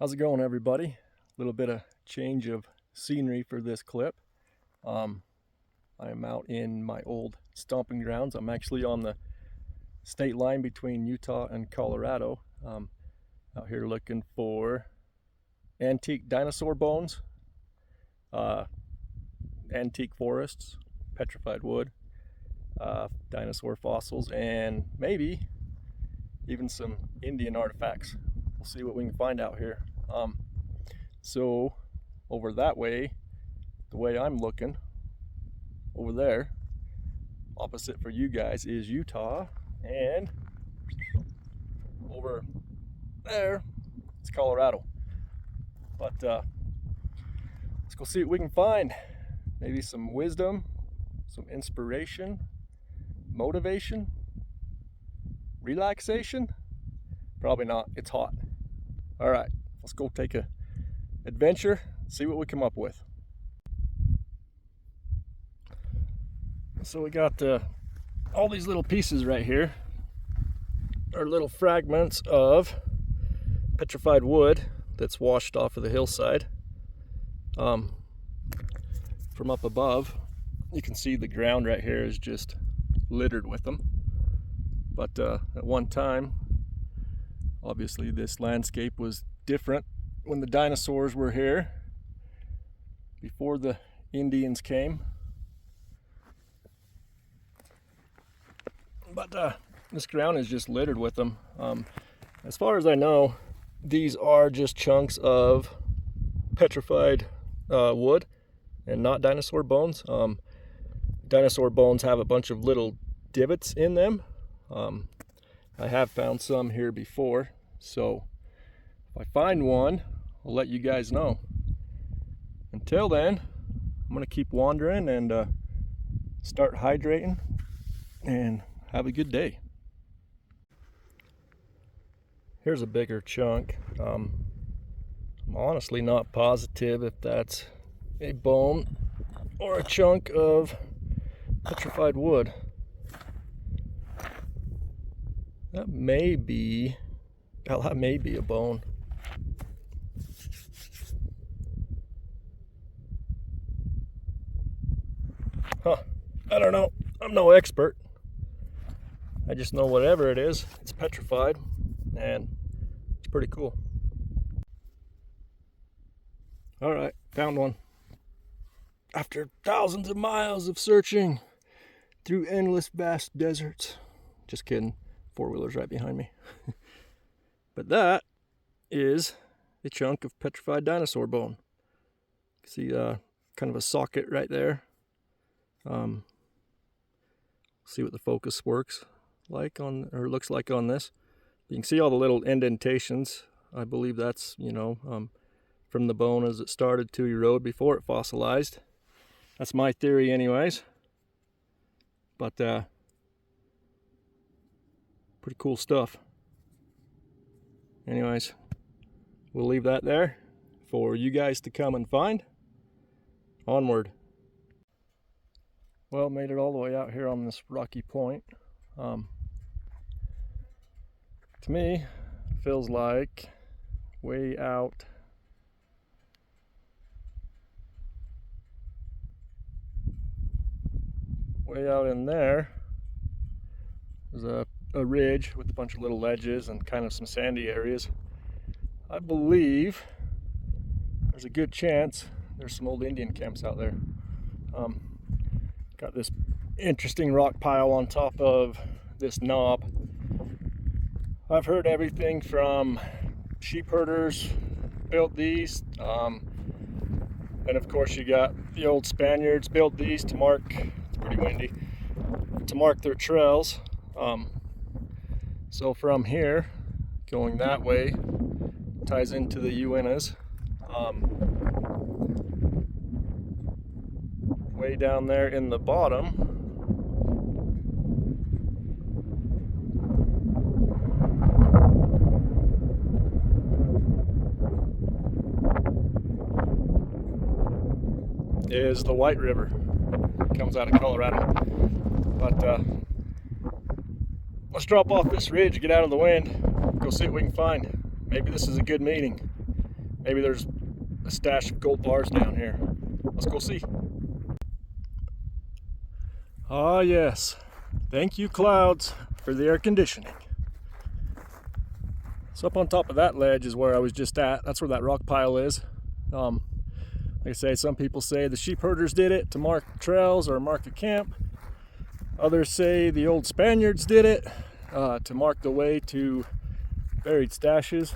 How's it going, everybody? A little bit of change of scenery for this clip. I am out in my old stomping grounds. I'm actually on the state line between Utah and Colorado. Out here looking for antique dinosaur bones, antique forests, petrified wood, dinosaur fossils, and maybe even some Indian artifacts. We'll see what we can find out here. So over that way, the way I'm looking, over there, opposite for you guys is Utah, and over there, it's Colorado. But let's go see what we can find. Maybe some wisdom, some inspiration, motivation, relaxation. Probably not, it's hot. All right, let's go take a adventure, see what we come up with. So we got all these little pieces right here are little fragments of petrified wood that's washed off of the hillside. From up above, you can see the ground right here is just littered with them. But at one time, obviously this landscape was different when the dinosaurs were here, before the Indians came. But this ground is just littered with them. As far as I know, these are just chunks of petrified wood and not dinosaur bones. Dinosaur bones have a bunch of little divots in them. I have found some here before, so if I find one, I'll let you guys know. Until then, I'm gonna keep wandering and start hydrating and have a good day. Here's a bigger chunk. I'm honestly not positive if that's a bone or a chunk of petrified wood. That may be a bone. I don't know. I'm no expert. I just know whatever it is, it's petrified, and it's pretty cool. All right, found one. After thousands of miles of searching through endless vast deserts. Just kidding. Four-wheeler's right behind me. But that is a chunk of petrified dinosaur bone. See kind of a socket right there. See what the focus works like on, or looks like on this. You can see all the little indentations. I believe that's, from the bone as it started to erode before it fossilized. That's my theory anyways. But pretty cool stuff. Anyways, we'll leave that there for you guys to come and find. Onward. Well, made it all the way out here on this rocky point. To me, feels like way out in there there's a ridge with a bunch of little ledges and kind of some sandy areas. I believe there's a good chance there's some old Indian camps out there. Got this interesting rock pile on top of this knob. I've heard everything from sheep herders built these, and of course you got the old Spaniards built these to mark, it's pretty windy, to mark their trails. So from here, going that way, ties into the Uintas. Way down there in the bottom, is the White River. It comes out of Colorado. But let's drop off this ridge, get out of the wind, go see what we can find. Maybe this is a good meeting. Maybe there's a stash of gold bars down here. Let's go see. Ah yes, thank you clouds for the air conditioning. So up on top of that ledge is where I was just at. That's where that rock pile is. Like I say, some people say the sheep herders did it to mark trails or mark a camp. Others say the old Spaniards did it to mark the way to buried stashes.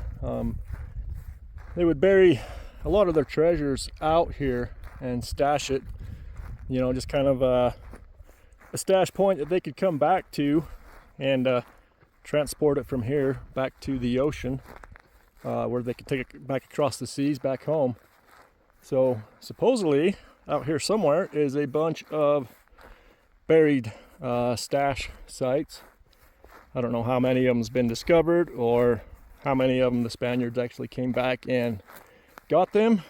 They would bury a lot of their treasures out here and stash it, you know, just kind of a stash point that they could come back to and transport it from here back to the ocean, where they could take it back across the seas back home. So supposedly out here somewhere is a bunch of buried stash sites. I don't know how many of them's been discovered or how many of them the Spaniards actually came back and got them,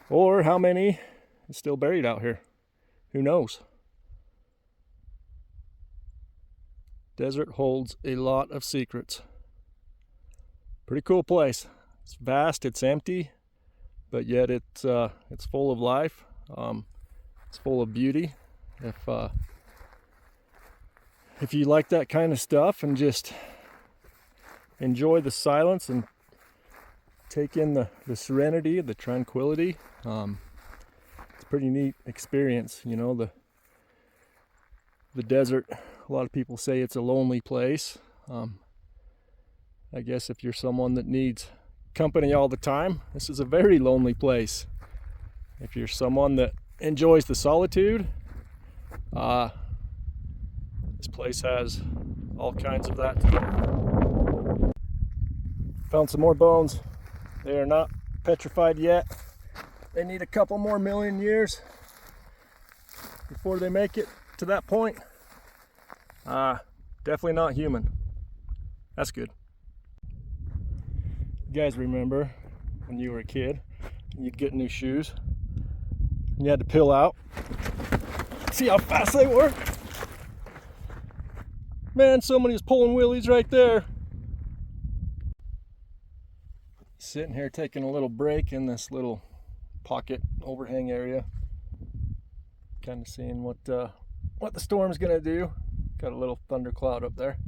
or how many is still buried out here. Who knows? Desert holds a lot of secrets. Pretty cool place. It's vast, it's empty, but yet it's full of life. It's full of beauty. If you like that kind of stuff and just enjoy the silence and take in the serenity, the tranquility, it's a pretty neat experience. You know, the desert, a lot of people say it's a lonely place. I guess if you're someone that needs company all the time, this is a very lonely place. If you're someone that enjoys the solitude, this place has all kinds of that. Found some more bones. They are not petrified yet. They need a couple more million years before they make it to that point. Definitely not human. That's good. You guys remember when you were a kid, you'd get new shoes and you had to peel out. See how fast they were? Man, somebody was pulling wheelies right there. Sitting here taking a little break in this little pocket overhang area. Kind of seeing what the storm's gonna do. Got a little thundercloud up there.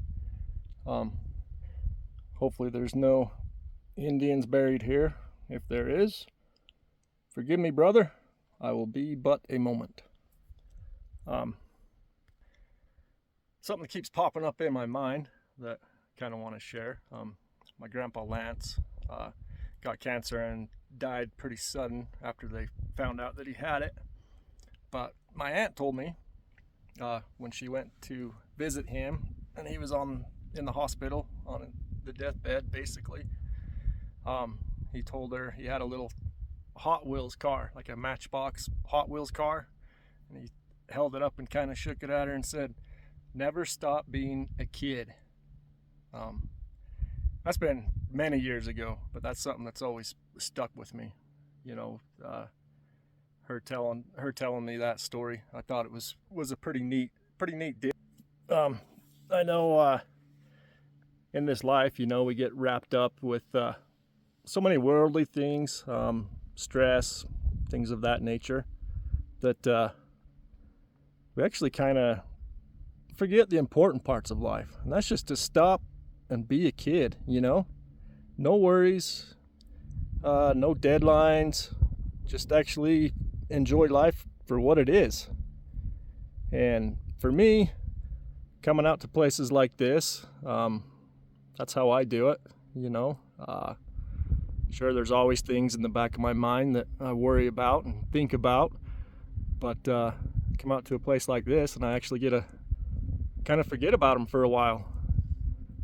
Hopefully there's no Indians buried here. If there is, forgive me, brother. I will be but a moment. Something that keeps popping up in my mind that I kind of want to share. My grandpa Lance got cancer and died pretty sudden after they found out that he had it. But my aunt told me when she went to visit him and he was in the hospital on the deathbed basically, he told her he had a little Hot Wheels car, like a Matchbox Hot Wheels car, and he held it up and kind of shook it at her and said, "Never stop being a kid." That's been many years ago, but that's something that's always stuck with me. You know, her telling me that story. I thought it was a pretty neat deal. I know in this life, you know, we get wrapped up with so many worldly things, stress, things of that nature, that we actually kind of forget the important parts of life, and that's just to stop and be a kid. You know, no worries, no deadlines, just actually enjoy life for what it is. And for me, coming out to places like this, that's how I do it. You know, sure, there's always things in the back of my mind that I worry about and think about, but come out to a place like this and I actually get to kind of forget about them for a while.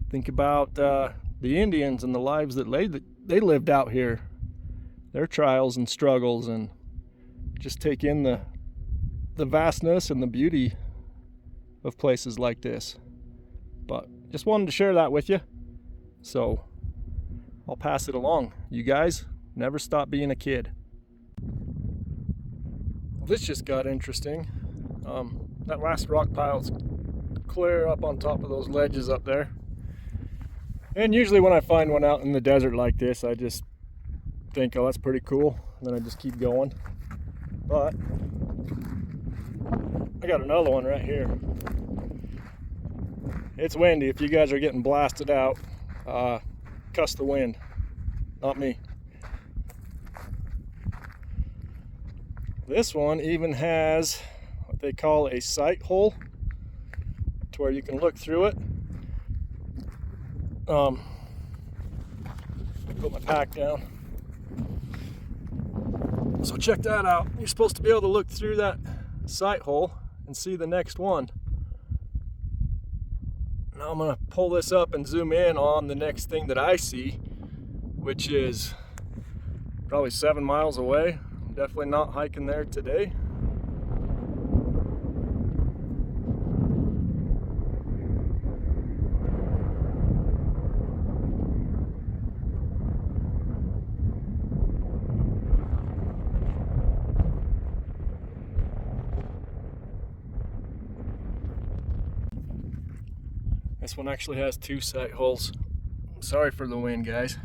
Think about the Indians and the lives that they lived out here, their trials and struggles, and just take in the vastness and the beauty of places like this. But just wanted to share that with you, so I'll pass it along. You guys, never stop being a kid. Well, this just got interesting. That last rock pile's clear up on top of those ledges up there. And usually when I find one out in the desert like this, I just think, oh, that's pretty cool. And then I just keep going. But I got another one right here. It's windy. If you guys are getting blasted out, cuss the wind, not me. This one even has what they call a sight hole, to where you can look through it. Put my pack down. So check that out. You're supposed to be able to look through that sight hole and see the next one. Now I'm gonna pull this up and zoom in on the next thing that I see, which is probably 7 miles away. I'm definitely not hiking there today. This one actually has 2 sight holes. Sorry for the wind, guys.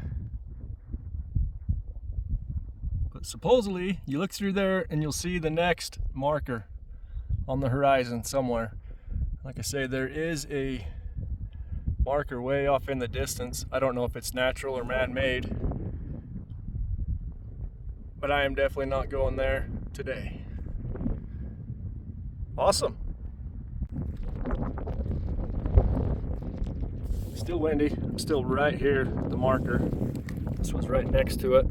But supposedly, you look through there and you'll see the next marker on the horizon somewhere. Like I say, there is a marker way off in the distance. I don't know if it's natural or man-made, but I am definitely not going there today. Awesome. Still windy. I'm still right here at the marker. This one's right next to it.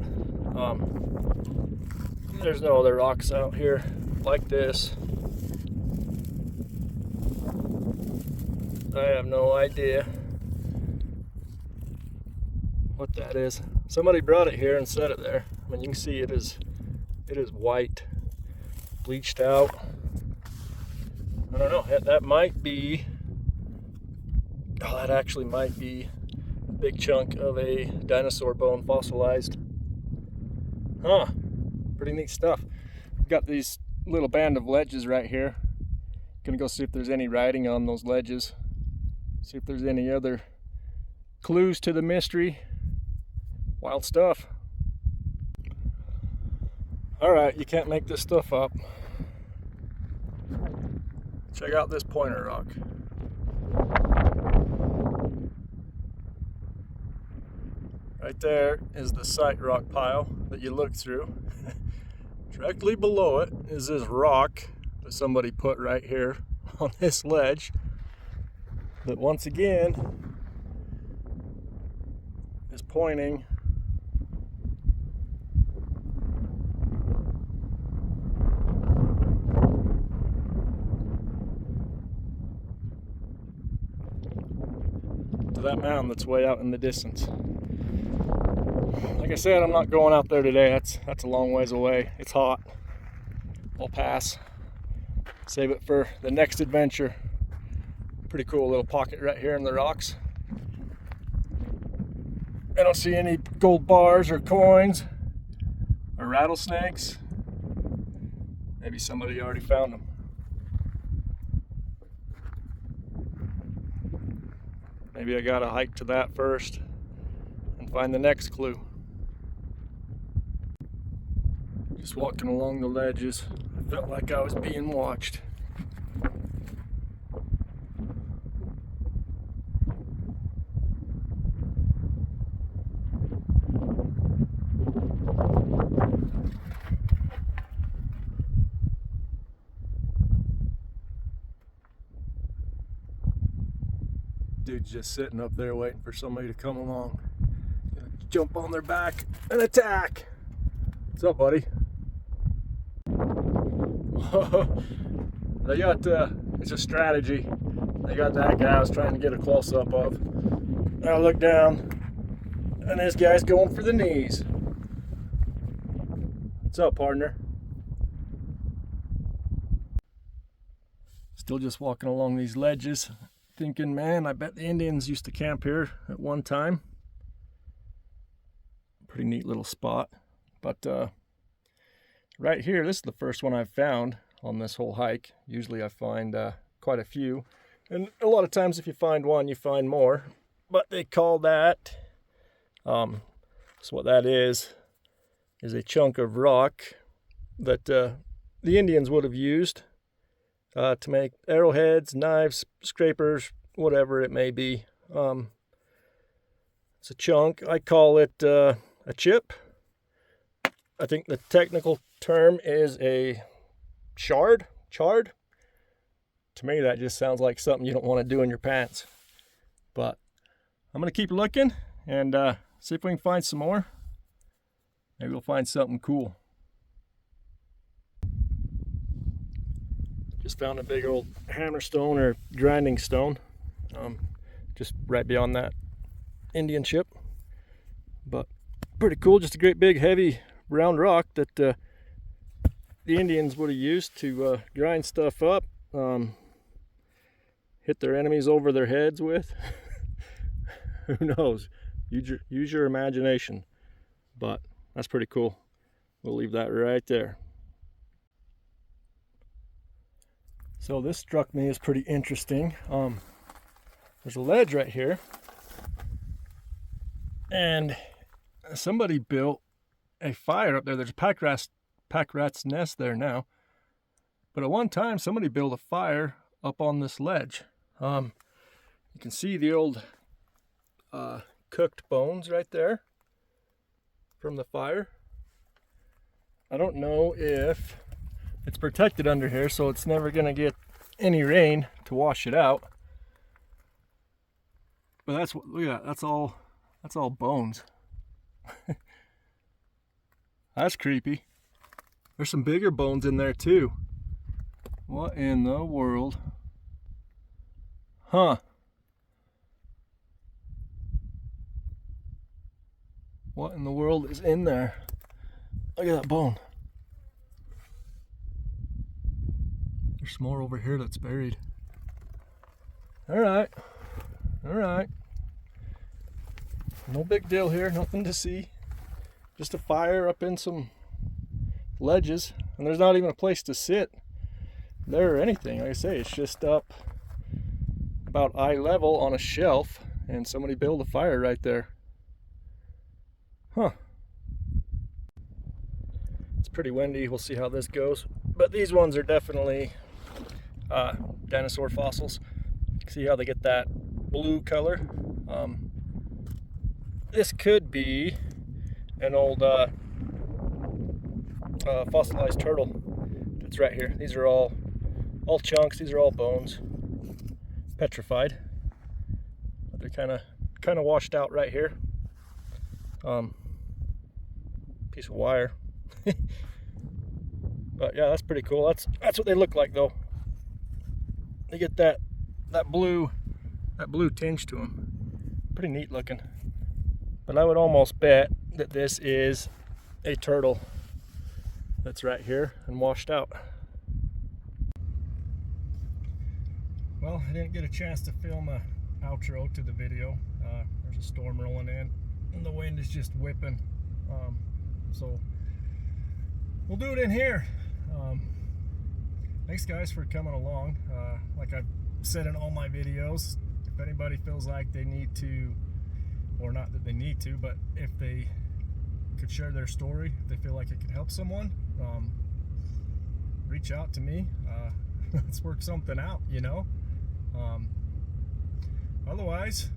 There's no other rocks out here like this. I have no idea what that is. Somebody brought it here and set it there. I mean, you can see it is white, bleached out. I don't know. That might be. Oh, that actually might be a big chunk of a dinosaur bone fossilized. Huh, pretty neat stuff. Got these little band of ledges right here. Gonna go see if there's any writing on those ledges. See if there's any other clues to the mystery. Wild stuff. All right, you can't make this stuff up. Check out this pointer rock. Right there is the sight rock pile that you look through. Directly below it is this rock that somebody put right here on this ledge that once again is pointing to that mountain that's way out in the distance. Like I said, I'm not going out there today. That's a long ways away. It's hot. I'll pass. Save it for the next adventure. Pretty cool little pocket right here in the rocks. I don't see any gold bars or coins or rattlesnakes. Maybe somebody already found them. Maybe I gotta hike to that first and find the next clue. Just walking along the ledges, I felt like I was being watched. Dude's just sitting up there waiting for somebody to come along. Gonna jump on their back and attack. What's up, buddy? They got, it's a strategy. They got that guy I was trying to get a close-up of. I look down, and this guy's going for the knees. What's up, partner? Still just walking along these ledges, thinking, man, I bet the Indians used to camp here at one time. Pretty neat little spot. But right here, this is the first one I've found on this whole hike. Usually I find quite a few. And a lot of times if you find one, you find more. But they call that, so what that is is a chunk of rock that the Indians would have used to make arrowheads, knives, scrapers, whatever it may be. It's a chunk. I call it a chip. I think the technical term is a shard. Chard. To me, that just sounds like something you don't want to do in your pants. But I'm going to keep looking and see if we can find some more. Maybe we'll find something cool. Just found a big old hammerstone or grinding stone. Just right beyond that Indian chip. But pretty cool. Just a great big heavy round rock that the Indians would have used to grind stuff up, hit their enemies over their heads with. Who knows? Use your imagination. But that's pretty cool. We'll leave that right there. So this struck me as pretty interesting. There's a ledge right here, and somebody built a fire up there. There's a pack rat's nest there now, but at one time somebody built a fire up on this ledge. You can see the old cooked bones right there from the fire. I don't know if it's protected under here, so it's never gonna get any rain to wash it out. But that's what, look at that, that's all bones. That's creepy. There's some bigger bones in there too. What in the world? Huh. What in the world is in there? Look at that bone. There's some more over here that's buried. Alright. Alright. No big deal here, nothing to see. Just a fire up in some ledges. And there's not even a place to sit there or anything. Like I say, it's just up about eye level on a shelf. And somebody built a fire right there. Huh. It's pretty windy. We'll see how this goes. But these ones are definitely dinosaur fossils. See how they get that blue color? This could be an old fossilized turtle that's right here. These are all chunks. These are all bones, petrified. But they're kind of washed out right here. Piece of wire. But yeah, that's pretty cool. That's what they look like though. They get that blue tinge to them. Pretty neat looking. But I would almost bet that this is a turtle that's right here and washed out. Well, I didn't get a chance to film an outro to the video. There's a storm rolling in and the wind is just whipping. So we'll do it in here. Thanks guys for coming along. Like I've said in all my videos, if anybody feels like they need to, or not that they need to, but if they could share their story, if they feel like it could help someone, reach out to me. Let's work something out, you know. Otherwise,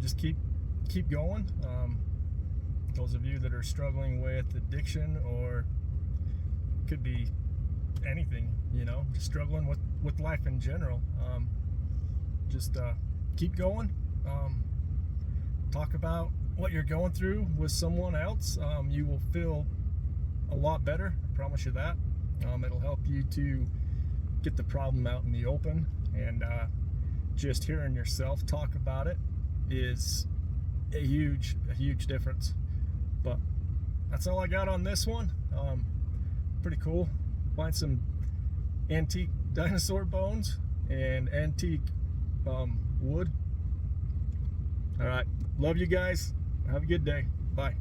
just keep going. Those of you that are struggling with addiction, or could be anything, you know, just struggling with life in general, just keep going. Talk about what you're going through with someone else. You will feel a lot better, I promise you that. It'll help you to get the problem out in the open, and just hearing yourself talk about it is a huge difference. But that's all I got on this one. Pretty cool. Find some antique dinosaur bones and antique wood. All right, love you guys. Have a good day. Bye.